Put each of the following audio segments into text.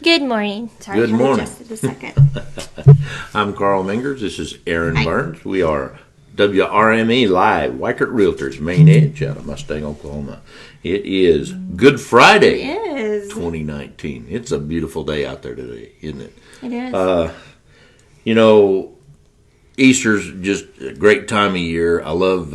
Good morning. Sorry, Good morning. Just a second. I'm Carl Mingers. This is Aaron Burns. We are WRME Live, Weichert Realtors, Main Edge out of Mustang, Oklahoma. It is Good Friday, It is. 2019. It's a beautiful day out there today, isn't it? It is. You know, Easter's just a great time of year. I love,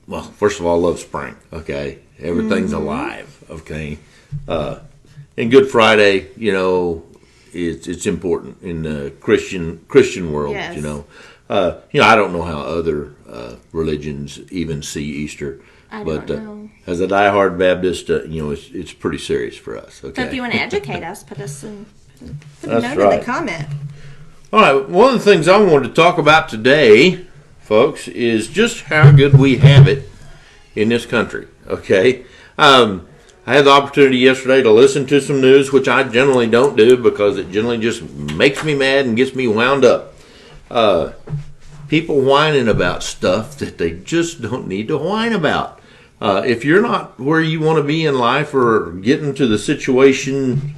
well, first of all, I love spring, okay? Everything's alive, okay? And Good Friday, you know, it's important in the Christian world, Yes. you know. I don't know how other religions even see Easter, I but don't know. as a diehard Baptist, it's pretty serious for us. Okay. So if you want to educate us, put a note That's in right. the comment. All right, one of the things I wanted to talk about today, folks, is just how good we have it in this country. Okay. I had the opportunity yesterday to listen to some news, which I generally don't do because it generally just makes me mad and gets me wound up. People whining about stuff that they just don't need to whine about. If you're not where you want to be in life or getting to the situation,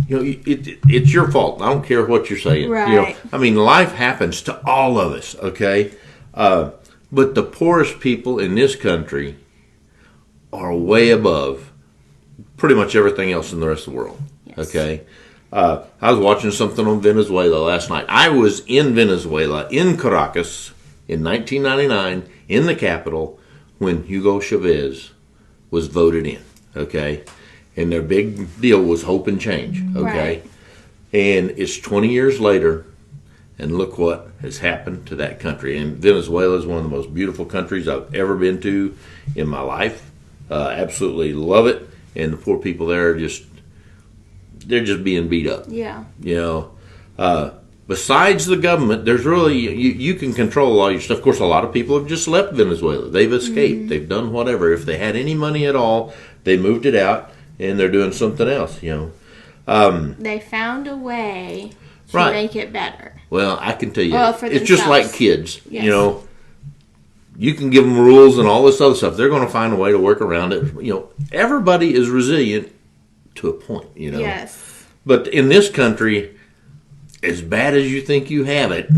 you know, it's your fault. I don't care what you're saying. Right. You know, I mean, life happens to all of us, okay? But the poorest people in this country are way above pretty much everything else in the rest of the world. Yes. Okay, I was watching something on Venezuela last night. I was in Venezuela, in Caracas, in 1999, in the capital, when Hugo Chavez was voted in. Okay, and their big deal was hope and change. Okay, Right. and it's 20 years later, and look what has happened to that country. And Venezuela is one of the most beautiful countries I've ever been to in my life. Absolutely love it. And the poor people there they're just being beat up. Yeah. You know, besides the government, there's really, you can control all your stuff. Of course, a lot of people have just left Venezuela. They've escaped. They've done whatever. If they had any money at all, they moved it out and they're doing something else, you know. They found a way to Right. make it better. Well, I can tell you, Well, for it's just themselves. like kids, Yes. you know. You can give them rules and all this other stuff. They're going to find a way to work around it. You know, everybody is resilient to a point, you know. Yes. But in this country, as bad as you think you have it,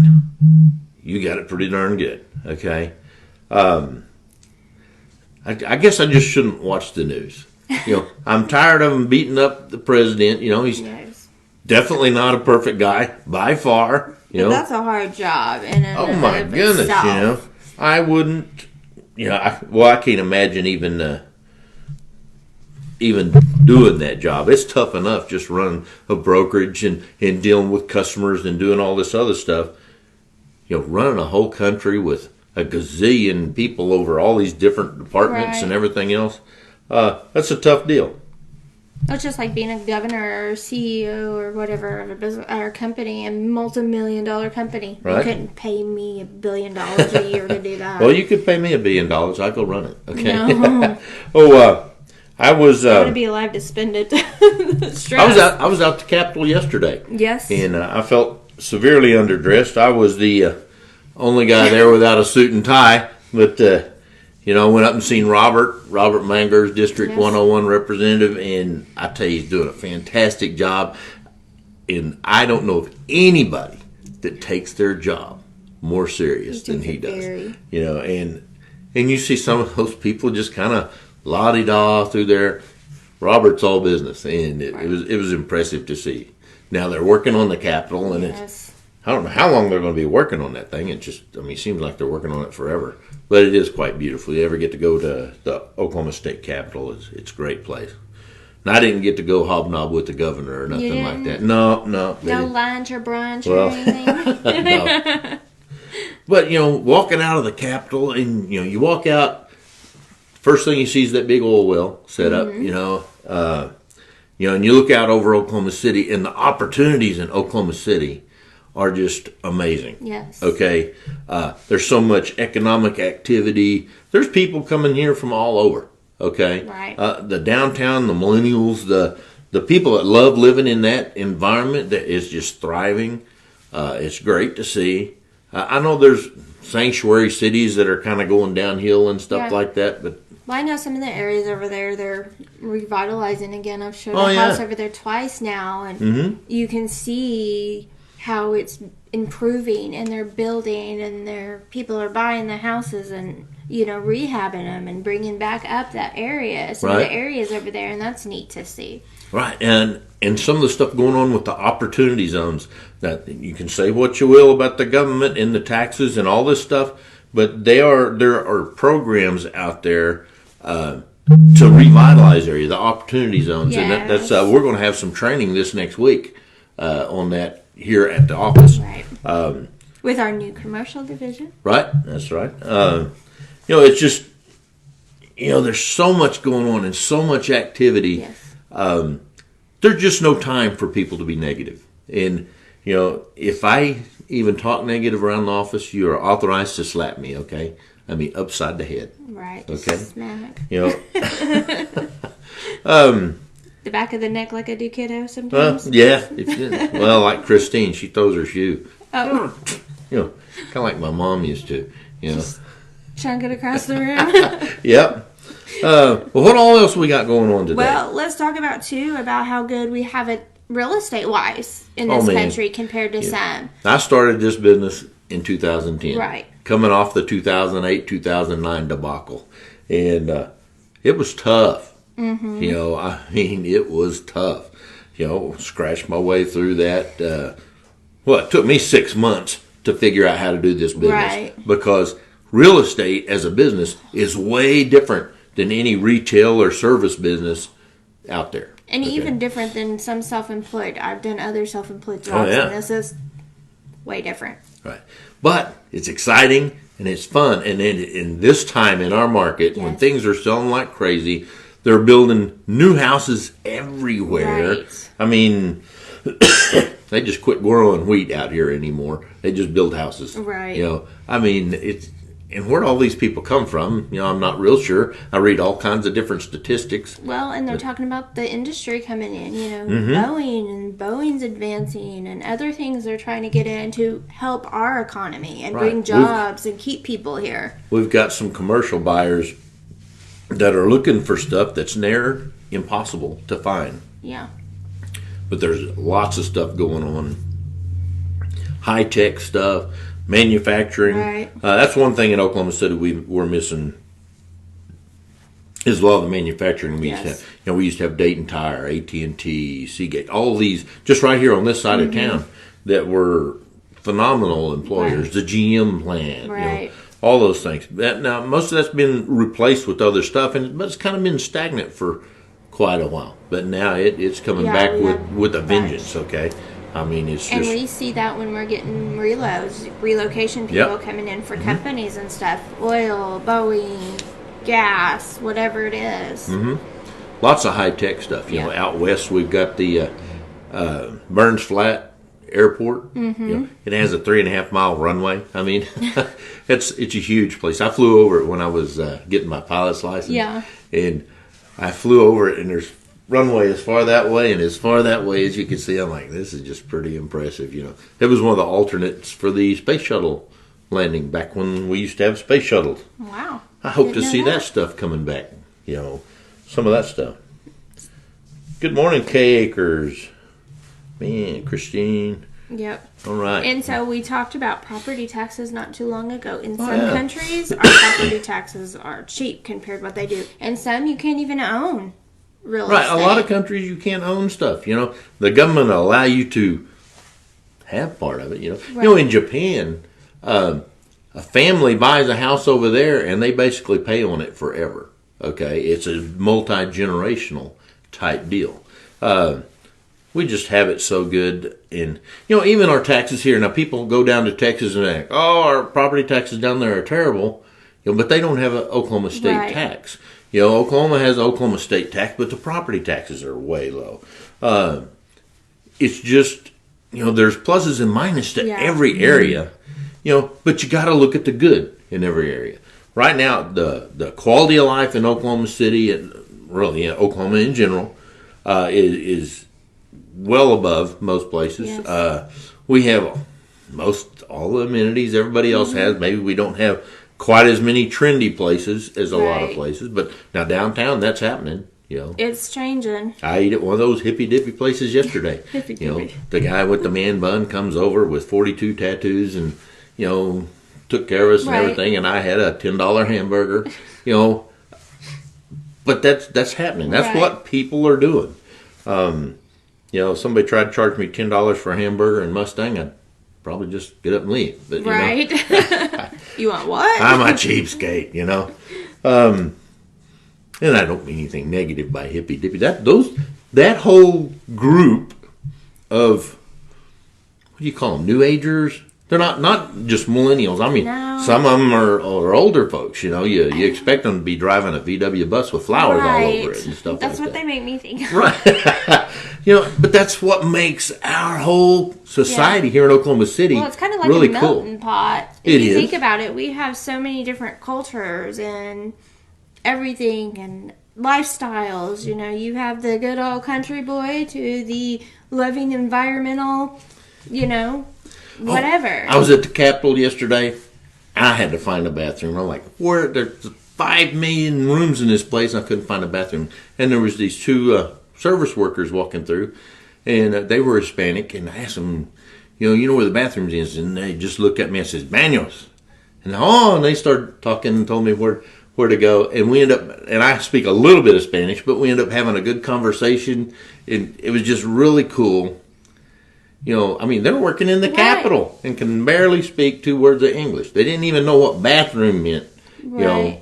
you got it pretty darn good, okay? I guess I just shouldn't watch the news. You know, I'm tired of them beating up the president. You know, he's Yes. definitely not a perfect guy, by far. You But know, that's a hard job. oh my goodness, you know. I wouldn't, you know, I can't imagine even doing that job. It's tough enough just running a brokerage and dealing with customers and doing all this other stuff. You know, running a whole country with a gazillion people over all these different departments Right. and everything else, that's a tough deal. It's just like being a governor or CEO or whatever of a business or company, a multi-million-dollar company. Right. You couldn't pay me $1 billion a year to do that. Well, you could pay me $1 billion. I'd go run it, okay? No. I was... I want to be alive to spend it. I was out the Capitol yesterday. Yes. And I felt severely underdressed. I was the only guy there without a suit and tie. But, you know, I went up and seen Robert Mangers, District Yes. 101 representative, and I tell you, he's doing a fantastic job. And I don't know of anybody that takes their job more serious than he does. Very. You know, and you see some of those people just kind of la-di-da through there. Robert's all business, and it was impressive to see. Now they're working on the Capitol, and Yes. I don't know how long they're going to be working on that thing. It seems like they're working on it forever. But it is quite beautiful. You ever get to go to the Oklahoma State Capitol, it's a great place. And I didn't get to go hobnob with the governor or nothing like that. No. No lunch or brunch Well, or anything. no. But, you know, walking out of the Capitol, and, you know, you walk out, first thing you see is that big oil well set up, you know. And you look out over Oklahoma City, and the opportunities in Oklahoma City are just amazing. Yes. Okay? There's so much economic activity. There's people coming here from all over. Okay? Right. The downtown, the millennials, the people that love living in that environment that is just thriving. It's great to see. I know there's sanctuary cities that are kind of going downhill and stuff Yeah. like that, but Well, I know some of the areas over there, they're revitalizing again. I've showed Oh, a yeah. house over there twice now, and Mm-hmm. you can see how it's improving, and they're building, and people are buying the houses and, rehabbing them and bringing back up that area. Some of Right. the areas over there, and that's neat to see. Right, and some of the stuff going on with the opportunity zones, that you can say what you will about the government and the taxes and all this stuff, but there are programs out there to revitalize area, the opportunity zones, and that's Yes. we're going to have some training this next week on that here at the office. Right. With our new commercial division. Right, that's right. It's just there's so much going on and so much activity. Yes. There's just no time for people to be negative. And, if I even talk negative around the office, you are authorized to slap me, okay? I mean, upside the head. Right. Okay. Smack. The back of the neck like I do kiddo sometimes. Yeah. Like Christine, she throws her shoe. Oh. Kind of like my mom used to, Chunk it across the room. Yep. Well, what all else we got going on today? Well, let's talk about how good we have it real estate wise in Oh, this man. country compared to some. I started this business in 2010. Right. Coming off the 2008, 2009 debacle. And it was tough. Mm-hmm. It was tough. Scratched my way through that. It took me 6 months to figure out how to do this business. Right. Because real estate as a business is way different than any retail or service business out there. And even different than some self-employed. I've done other self-employed jobs, yeah. and this is way different. Right. But it's exciting and it's fun. And in this time in our market, when Yes. things are selling like crazy, they're building new houses everywhere. Right. I mean, they just quit growing wheat out here anymore. They just build houses. Right. And where all these people come from, I'm not real sure. I read all kinds of different statistics. Well, and they're talking about the industry coming in, Mm-hmm. Boeing's advancing, and other things they're trying to get in to help our economy and Right. bring jobs and keep people here. We've got some commercial buyers that are looking for stuff that's near impossible to find. Yeah. But there's lots of stuff going on. High-tech stuff, manufacturing. Right. That's one thing in Oklahoma City we're missing is a lot of the manufacturing we used to Yes. have. We used to have Dayton Tire, AT&T, Seagate, all these just right here on this side of town that were phenomenal employers. Right. The GM plant, Right. all those things. Now, most of that's been replaced with other stuff, but it's kind of been stagnant for quite a while. But now it's coming Yeah, back we have- with a vengeance, okay? I mean, it's And just... we see that when we're getting relocation people Yep. coming in for companies and stuff. Oil, Boeing, gas, whatever it is. Lots of high-tech stuff. Yeah. Out west we've got the Burns Flat Airport. It has a 3.5-mile runway. I mean, it's a huge place. I flew over it when I was getting my pilot's license. Yeah. And I flew over it, and there's runway as far that way and as far that way as you can see. I'm like, this is just pretty impressive. It was one of the alternates for the space shuttle landing back when we used to have space shuttles. Wow. I hope to Didn't know see that stuff coming back. Some of that stuff. Good morning, Kay Acres. Man, Christine. Yep. All right. And so we talked about property taxes not too long ago. In some yeah. countries, our property taxes are cheap compared to what they do. And some you can't even own real Right. estate. A lot of countries you can't own stuff. The government will allow you to have part of it. Right. In Japan, a family buys a house over there and they basically pay on it forever. Okay. It's a multi-generational type deal. We just have it so good. And, even our taxes here. Now, people go down to Texas and act, our property taxes down there are terrible. But they don't have an Oklahoma state Right. tax. Oklahoma has Oklahoma state tax, but the property taxes are way low. It's just, there's pluses and minuses to Yeah. every area. But you got to look at the good in every area. Right now, the quality of life in Oklahoma City, and really Oklahoma in general, is well above most places. Yes. We have all the amenities everybody else has. Maybe we don't have quite as many trendy places as a lot of Right. places. But now downtown, that's happening. It's changing. I ate at one of those hippy dippy places yesterday. Hippy You know, dippy. the guy with the man bun comes over with 42 tattoos and took care of us and Right. everything. And I had a $10 hamburger. But that's happening. That's Right. what people are doing. Somebody tried to charge me $10 for a hamburger in Mustang, I'd probably just get up and leave. But Right. You want what? I'm a cheapskate. And I don't mean anything negative by hippy dippy. That whole group of, what do you call them, New Agers? They're not just millennials. I mean, No. some of them are older folks. You expect them to be driving a VW bus with flowers all over it and stuff That's like what that. they make me think of. Right. But that's what makes our whole society here in Oklahoma City Well, it's kind of like really a cool. melting pot. It If you is. think about it, we have so many different cultures and everything and lifestyles. You have the good old country boy to the loving environmental, whatever. I was at the Capitol yesterday. I had to find a bathroom. I'm like, where? There's 5 million rooms in this place. And I couldn't find a bathroom. And there was these two service workers walking through, and they were Hispanic. And I asked them, you know where the bathrooms is? And they just looked at me and says, "Baños." And they started talking and told me where to go. And we ended up, and I speak a little bit of Spanish, but we ended up having a good conversation. And it was just really cool. They're working in the Right. Capitol and can barely speak 2 words of English. They didn't even know what bathroom meant. Right.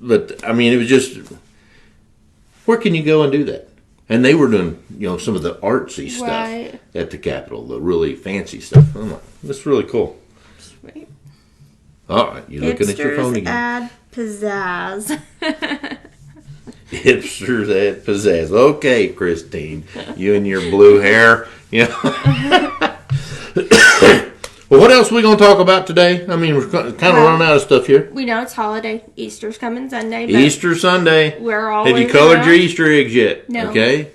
But it was just, where can you go and do that? And they were doing, some of the artsy stuff Right. at the Capitol, the really fancy stuff. I'm like, that's really cool. Sweet. All right, you're looking at your phone Hipsters again. add pizzazz. Hipsters at pizzazz. Okay, Christine, you and your blue hair. Well, what else are we going to talk about today? We're kind of running out of stuff here. We know it's holiday. Easter's coming Sunday. But Easter Sunday. We're Have you always colored around. your Easter eggs yet? No. Okay.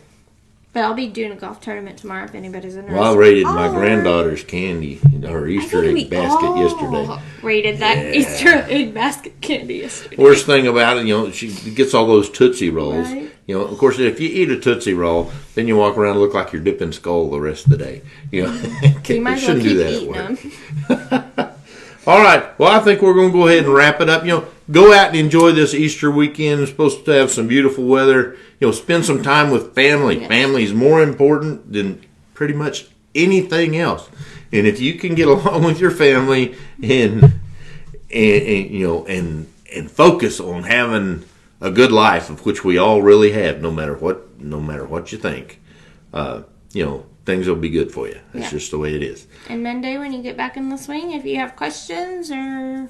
But I'll be doing a golf tournament tomorrow if anybody's interested. Well, I raided my Oh. granddaughter's candy, her Easter egg basket yesterday. Raided that Yeah. Easter egg basket candy yesterday. Worst thing about it, she gets all those Tootsie Rolls. Right. Of course, if you eat a Tootsie Roll, then you walk around and look like you're dipping skull the rest of the day. So you might as well shouldn't keep do that at eating work. them. All right. Well, I think we're going to go ahead and wrap it up. Go out and enjoy this Easter weekend. It's supposed to have some beautiful weather. Spend some time with family. Yes. Family is more important than pretty much anything else. And if you can get along with your family and focus on having a good life, of which we all really have, no matter what you think, things will be good for you. That's just the way it is. And Monday, when you get back in the swing, if you have questions or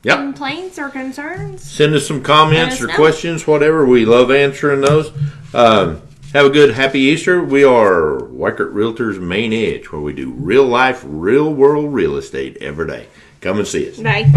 Yep. complaints or concerns, Send us some comments or Let us know. questions, whatever. We love answering those. Have a good, happy Easter. We are Weichert Realtors Main Edge, where we do real life, real world real estate every day. Come and see us. bye.